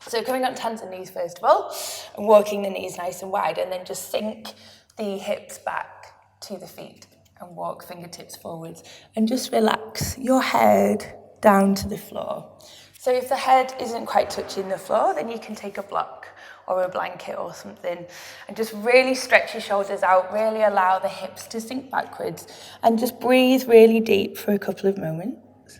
So coming onto hands and knees first of all, and walking the knees nice and wide, and then just sink the hips back to the feet and walk fingertips forwards, and just relax your head down to the floor. So if the head isn't quite touching the floor, then you can take a block or a blanket or something, and just really stretch your shoulders out, really allow the hips to sink backwards, and just breathe really deep for a couple of moments.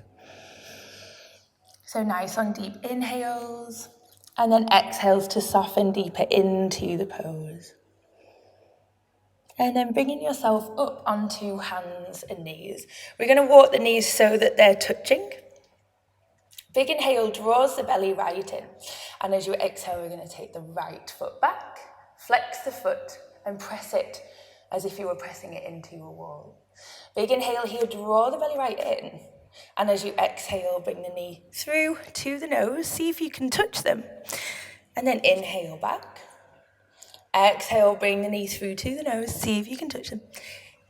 So nice long deep inhales, and then exhales to soften deeper into the pose. And then bringing yourself up onto hands and knees. We're going to walk the knees so that they're touching. Big inhale draws the belly right in. And as you exhale, we're going to take the right foot back, flex the foot, and press it as if you were pressing it into a wall. Big inhale here, draw the belly right in. And as you exhale, bring the knee through to the nose. See if you can touch them. And then inhale back. Exhale, bring the knee through to the nose. See if you can touch them.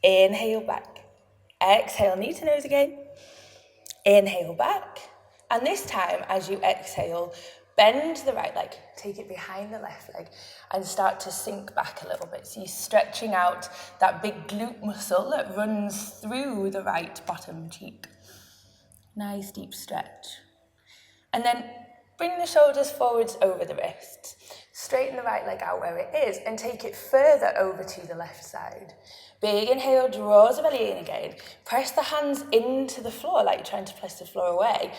Inhale back. Exhale, knee to nose again. Inhale back. And this time, as you exhale, bend the right leg. Take it behind the left leg and start to sink back a little bit. So you're stretching out that big glute muscle that runs through the right bottom cheek. Nice deep stretch. And then bring the shoulders forwards over the wrists. Straighten the right leg out where it is and take it further over to the left side. Big inhale, draws the belly in again. Press the hands into the floor like you're trying to press the floor away.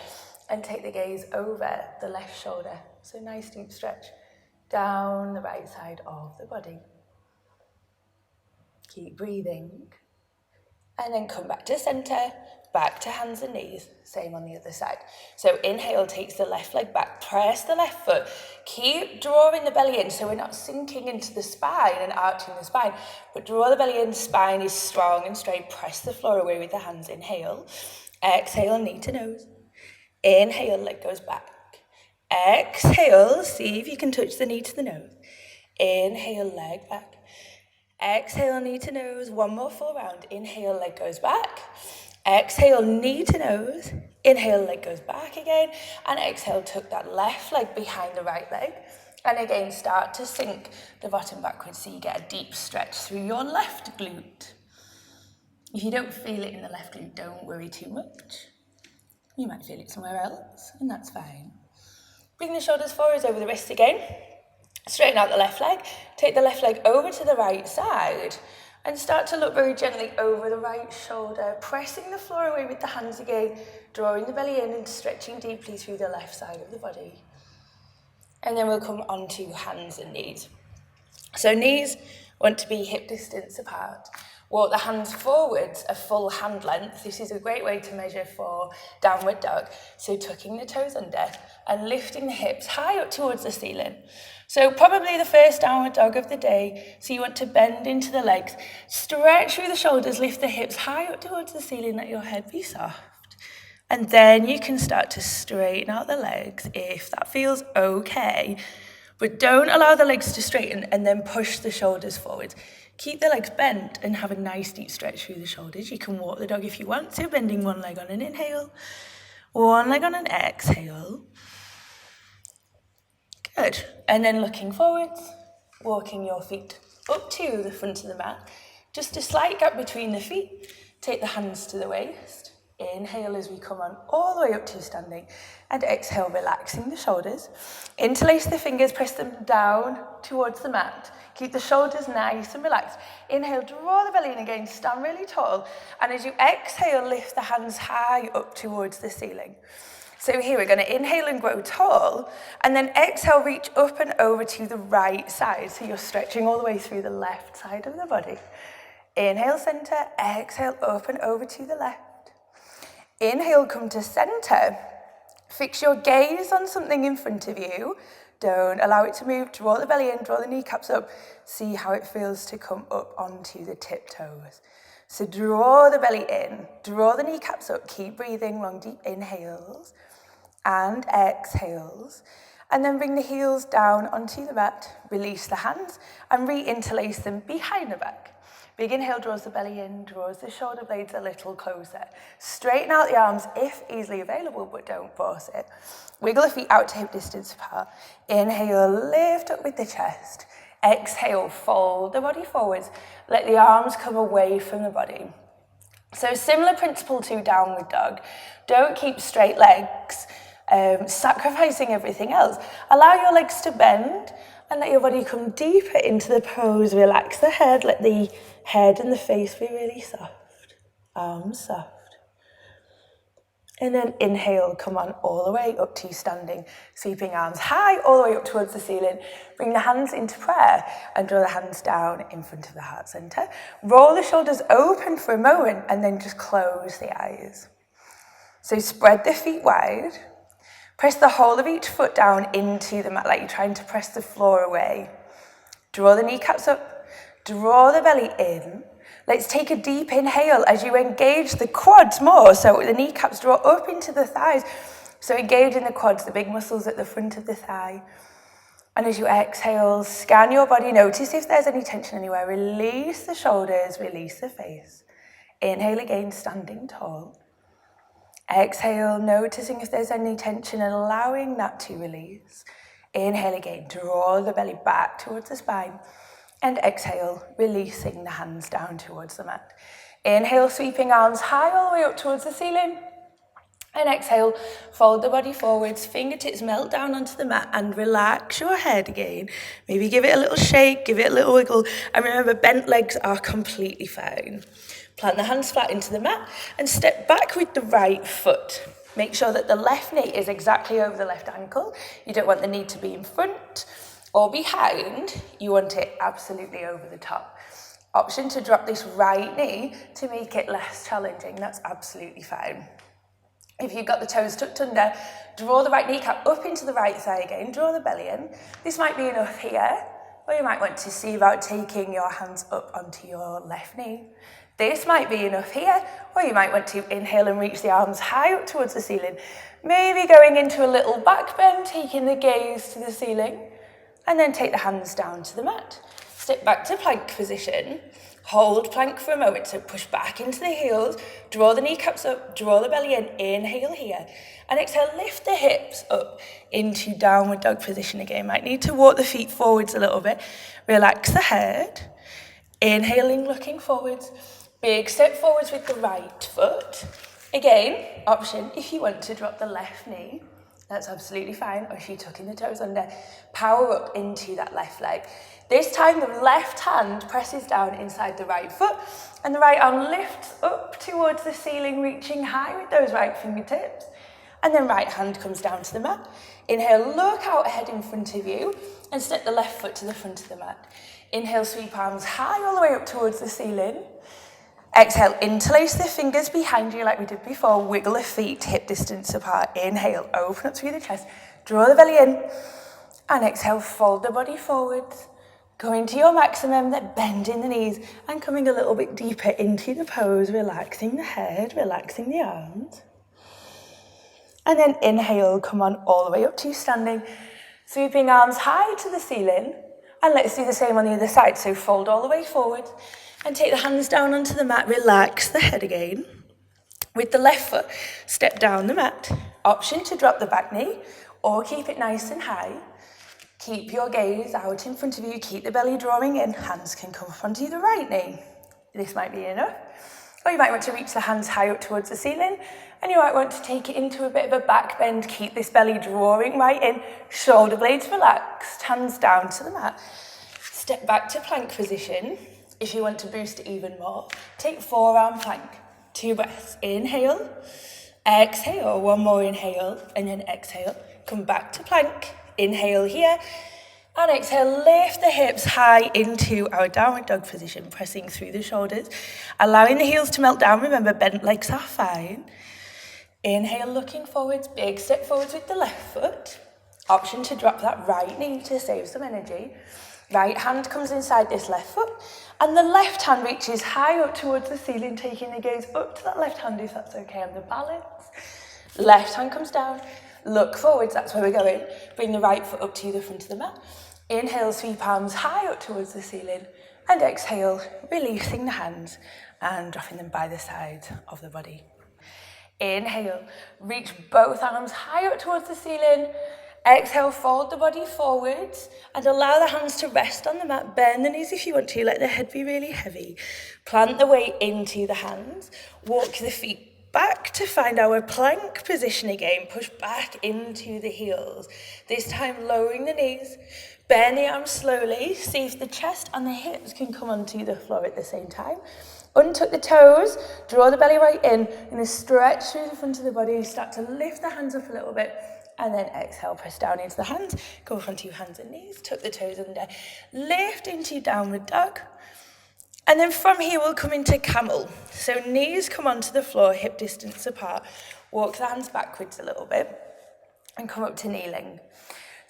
And take the gaze over the left shoulder. So nice deep stretch down the right side of the body. Keep breathing. And then come back to center, back to hands and knees. Same on the other side. So inhale takes the left leg back, press the left foot. Keep drawing the belly in so we're not sinking into the spine and arching the spine, but draw the belly in, spine is strong and straight. Press the floor away with the hands. Inhale. Exhale, knee to nose. Inhale, leg goes back. Exhale, see if you can touch the knee to the nose. Inhale, leg back. Exhale, knee to nose. One more full round. Inhale, leg goes back. Exhale, knee to nose. Inhale, leg goes back again. And exhale, tuck that left leg behind the right leg. And again, start to sink the bottom backwards so you get a deep stretch through your left glute. If you don't feel it in the left glute, don't worry too much. You might feel it somewhere else, and that's fine. Bring the shoulders forwards over the wrists again. Straighten out the left leg. Take the left leg over to the right side and start to look very gently over the right shoulder, pressing the floor away with the hands again, drawing the belly in and stretching deeply through the left side of the body. And then we'll come on to hands and knees. So knees want to be hip distance apart. Walk the hands forwards a full hand length. This is a great way to measure for downward dog. So tucking the toes under and lifting the hips high up towards the ceiling. So probably the first downward dog of the day. So you want to bend into the legs, stretch through the shoulders, lift the hips high up towards the ceiling, let your head be soft. And then you can start to straighten out the legs if that feels okay. But don't allow the legs to straighten and then push the shoulders forward. Keep the legs bent and have a nice deep stretch through the shoulders. You can walk the dog if you want to, bending one leg on an inhale, one leg on an exhale. Good. And then looking forwards, walking your feet up to the front of the mat. Just a slight gap between the feet. Take the hands to the waist. Inhale as we come on all the way up to standing. And exhale, relaxing the shoulders. Interlace the fingers, press them down towards the mat. Keep the shoulders nice and relaxed. Inhale, draw the belly in again, stand really tall. And as you exhale, lift the hands high up towards the ceiling. So here we're going to inhale and grow tall. And then exhale, reach up and over to the right side. So you're stretching all the way through the left side of the body. Inhale, center. Exhale, up and over to the left. Inhale, come to center. Fix your gaze on something in front of you. Don't allow it to move. Draw the belly in, draw the kneecaps up. See how it feels to come up onto the tiptoes. So draw the belly in, draw the kneecaps up. Keep breathing, long deep inhales and exhales. And then bring the heels down onto the mat. Release the hands and re-interlace them behind the back. Big inhale draws the belly in, draws the shoulder blades a little closer. Straighten out the arms if easily available, but don't force it. Wiggle the feet out to hip distance apart. Inhale, lift up with the chest. Exhale, fold the body forwards. Let the arms come away from the body. So similar principle to downward dog. Don't keep straight legs, sacrificing everything else. Allow your legs to bend and let your body come deeper into the pose. Relax the head, let the head and the face be really soft. Arms soft. And then inhale, come on all the way up to standing, sweeping arms high all the way up towards the ceiling. Bring the hands into prayer and draw the hands down in front of the heart center. Roll the shoulders open for a moment and then just close the eyes. So spread the feet wide. Press the whole of each foot down into the mat like you're trying to press the floor away. Draw the kneecaps up, draw the belly in. Let's take a deep inhale as you engage the quads more. So the kneecaps draw up into the thighs. So engage in the quads, the big muscles at the front of the thigh. And as you exhale, scan your body. Notice if there's any tension anywhere. Release the shoulders, release the face. Inhale again, standing tall. Exhale, noticing if there's any tension and allowing that to release. Inhale again, draw the belly back towards the spine. And exhale, releasing the hands down towards the mat. Inhale, sweeping arms high all the way up towards the ceiling. And exhale, fold the body forwards, fingertips melt down onto the mat and relax your head again. Maybe give it a little shake, give it a little wiggle. And remember, bent legs are completely fine. Plant the hands flat into the mat and step back with the right foot. Make sure that the left knee is exactly over the left ankle. You don't want the knee to be in front or behind. You want it absolutely over the top. Option to drop this right knee to make it less challenging. That's absolutely fine. If you've got the toes tucked under, draw the right kneecap up into the right thigh again. Draw the belly in. This might be enough here, or you might want to see about taking your hands up onto your left knee. This might be enough here, or you might want to inhale and reach the arms high up towards the ceiling. Maybe going into a little back bend, taking the gaze to the ceiling, and then take the hands down to the mat. Step back to plank position. Hold plank for a moment, so push back into the heels, draw the kneecaps up, draw the belly in, inhale here, and exhale, lift the hips up into downward dog position again. Might need to walk the feet forwards a little bit. Relax the head, inhaling, looking forwards. Big step forwards with the right foot. Again, option if you want to drop the left knee, that's absolutely fine. Or if you're tucking the toes under, power up into that left leg. This time the left hand presses down inside the right foot and the right arm lifts up towards the ceiling, reaching high with those right fingertips. And then right hand comes down to the mat. Inhale, look out ahead in front of you and step the left foot to the front of the mat. Inhale, sweep arms high all the way up towards the ceiling. Exhale, interlace the fingers behind you like we did before. Wiggle the feet hip distance apart. Inhale, open up through the chest. Draw the belly in. And exhale, fold the body forwards. Going to your maximum, then bending the knees and coming a little bit deeper into the pose. Relaxing the head, relaxing the arms. And then inhale, come on all the way up to standing. Sweeping arms high to the ceiling. And let's do the same on the other side. So fold all the way forward. And take the hands down onto the mat, relax the head again. With the left foot, step down the mat. Option to drop the back knee or keep it nice and high. Keep your gaze out in front of you, keep the belly drawing in. Hands can come up onto the right knee. This might be enough. Or you might want to reach the hands high up towards the ceiling. And you might want to take it into a bit of a back bend. Keep this belly drawing right in. Shoulder blades relaxed, hands down to the mat. Step back to plank position. If you want to boost it even more, take forearm plank. 2 breaths. Inhale, exhale, one more inhale, and then exhale. Come back to plank. Inhale here, and exhale, lift the hips high into our downward dog position, pressing through the shoulders, allowing the heels to melt down. Remember, bent legs are fine. Inhale, looking forwards, big step forwards with the left foot. Option to drop that right knee to save some energy. Right hand comes inside this left foot, and the left hand reaches high up towards the ceiling, taking the gaze up to that left hand if that's okay on the balance. Left hand comes down, look forwards, that's where we're going. Bring the right foot up to the front of the mat. Inhale, sweep arms high up towards the ceiling, And exhale, releasing the hands and dropping them by the side of the body. Inhale, reach both arms high up towards the ceiling. Exhale, fold the body forwards and allow the hands to rest on the mat. Bend the knees if you want to, let the head be really heavy. Plant the weight into the hands. Walk the feet back to find our plank position again. Push back into the heels. This time lowering the knees. Bend the arms slowly. See if the chest and the hips can come onto the floor at the same time. Untuck the toes, draw the belly right in, and then stretch through the front of the body. Start to lift the hands up a little bit, and then exhale, press down into the hands. Go onto your hands and knees, tuck the toes under, lift into downward dog. And then from here, we'll come into camel. So knees come onto the floor, hip distance apart. Walk the hands backwards a little bit, and come up to kneeling.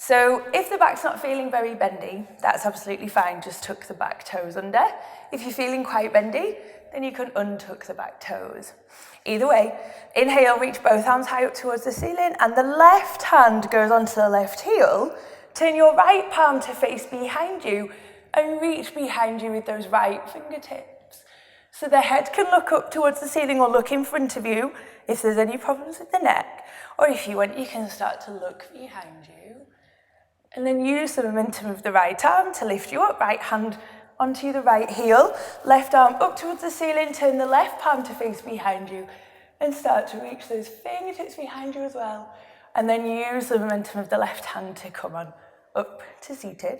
So if the back's not feeling very bendy, that's absolutely fine. Just tuck the back toes under. If you're feeling quite bendy, then you can untuck the back toes. Either way, inhale, reach both arms high up towards the ceiling, and the left hand goes onto the left heel. Turn your right palm to face behind you, and reach behind you with those right fingertips. So the head can look up towards the ceiling or look in front of you if there's any problems with the neck. Or if you want, you can start to look behind you. And then use the momentum of the right arm to lift you up. Right hand onto the right heel. Left arm up towards the ceiling. Turn the left palm to face behind you. And start to reach those fingertips behind you as well. And then use the momentum of the left hand to come on up to seated.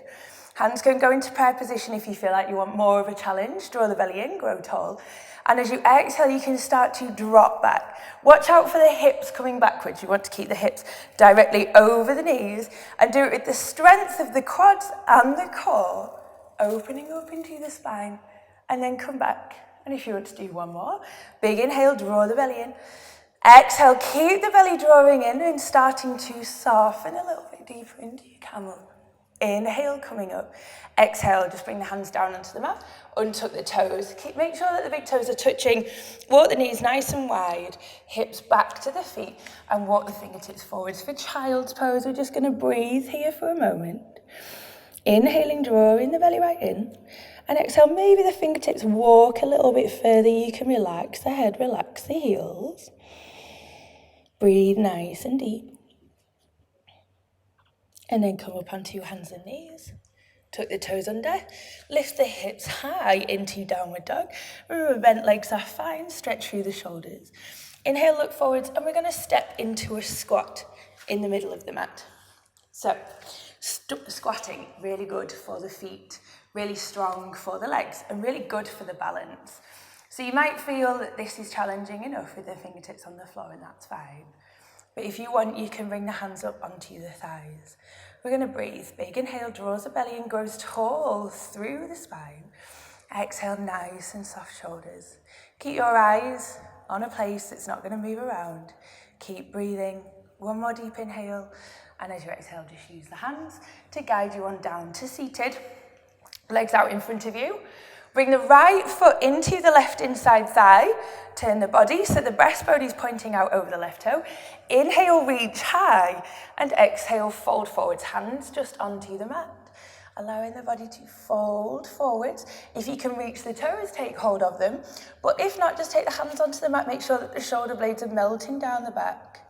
Hands can go into prayer position if you feel like you want more of a challenge. Draw the belly in, grow tall. And as you exhale, you can start to drop back. Watch out for the hips coming backwards. You want to keep the hips directly over the knees and do it with the strength of the quads and the core, opening up into the spine, and then come back. And if you want to do one more, big inhale, draw the belly in. Exhale, keep the belly drawing in and starting to soften a little bit deeper into your camel. Inhale, coming up. Exhale, just bring the hands down onto the mat. Untuck the toes. Make sure that the big toes are touching. Walk the knees nice and wide. Hips back to the feet. And walk the fingertips forwards for child's pose. We're just going to breathe here for a moment. Inhaling, drawing the belly right in. And exhale, maybe the fingertips walk a little bit further. You can relax the head, relax the heels. Breathe nice and deep. And then come up onto your hands and knees. Tuck the toes under. Lift the hips high into downward dog. Remember, bent legs are fine. Stretch through the shoulders. Inhale, look forwards, and we're going to step into a squat in the middle of the mat. So, squatting, really good for the feet, really strong for the legs, and really good for the balance. So you might feel that this is challenging enough with the fingertips on the floor, and that's fine. But if you want, you can bring the hands up onto the thighs. We're going to breathe. Big inhale, draws the belly and grows tall through the spine. Exhale, nice and soft shoulders. Keep your eyes on a place that's not going to move around. Keep breathing. One more deep inhale. And as you exhale, just use the hands to guide you on down to seated. Legs out in front of you. Bring the right foot into the left inside thigh. Turn the body so the breastbone is pointing out over the left toe. Inhale, reach high. And exhale, fold forwards. Hands just onto the mat. Allowing the body to fold forwards. If you can reach the toes, take hold of them. But if not, just take the hands onto the mat. Make sure that the shoulder blades are melting down the back.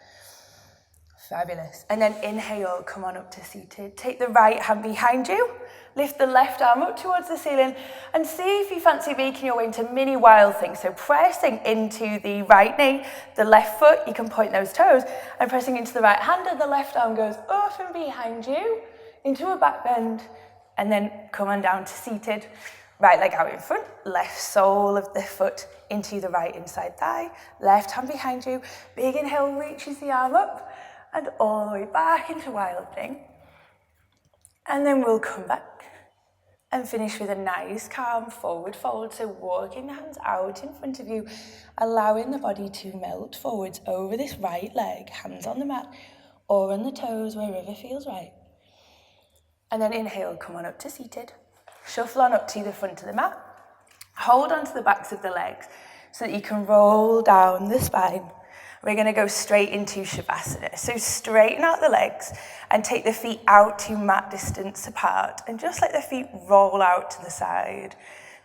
Fabulous. And then inhale, come on up to seated. Take the right hand behind you. Lift the left arm up towards the ceiling and see if you fancy making your way into mini wild thing. So pressing into the right knee, the left foot, you can point those toes, and pressing into the right hand, and the left arm goes up and behind you into a back bend, and then come on down to seated. Right leg out in front, left sole of the foot into the right inside thigh, left hand behind you. Big inhale reaches the arm up and all the way back into wild thing. And then we'll come back and finish with a nice calm forward fold. So walking the hands out in front of you, allowing the body to melt forwards over this right leg, hands on the mat or on the toes, wherever feels right. And then inhale, come on up to seated. Shuffle on up to the front of the mat. Hold onto the backs of the legs so that you can roll down the spine. we're going to go straight into Shavasana. So straighten out the legs and take the feet out to mat distance apart and just let the feet roll out to the side.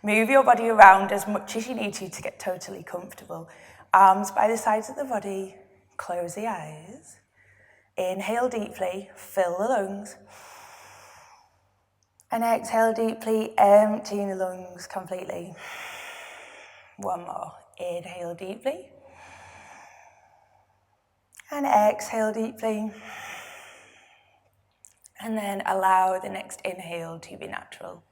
Move your body around as much as you need to get totally comfortable. Arms by the sides of the body, close the eyes. Inhale deeply, fill the lungs. And exhale deeply, emptying the lungs completely. One more. Inhale deeply. And exhale deeply. And then allow the next inhale to be natural.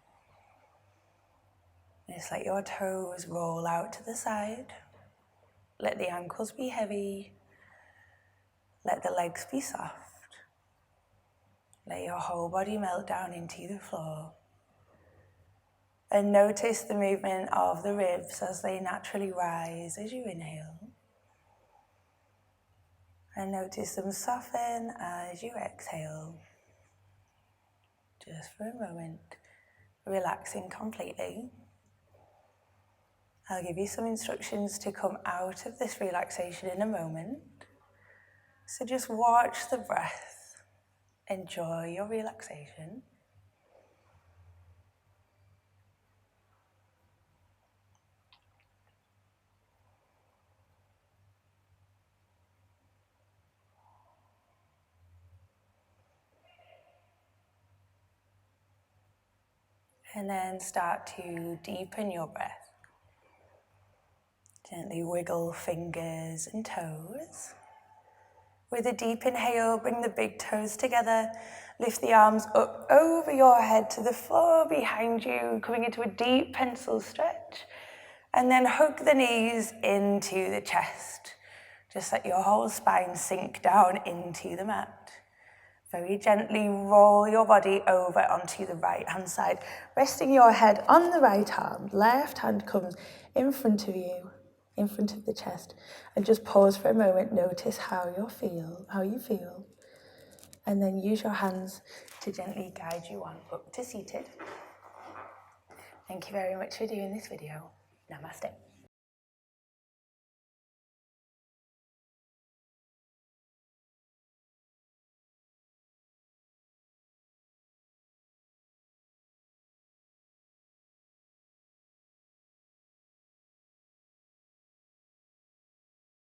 Just let your toes roll out to the side. Let the ankles be heavy. Let the legs be soft. Let your whole body melt down into the floor. And notice the movement of the ribs as they naturally rise as you inhale. And notice them soften as you exhale. Just for a moment, relaxing completely. I'll give you some instructions to come out of this relaxation in a moment. So just watch the breath. Enjoy your relaxation. And then start to deepen your breath. Gently wiggle fingers and toes. With a deep inhale, bring the big toes together. Lift the arms up over your head to the floor behind you, coming into a deep pencil stretch. And then hug the knees into the chest. Just let your whole spine sink down into the mat. Very gently roll your body over onto the right hand side, resting your head on the right arm. Left hand comes in front of you, in front of the chest, and just pause for a moment. Notice how you feel, and then use your hands to gently guide you on up to seated. Thank you very much for doing this video. Namaste.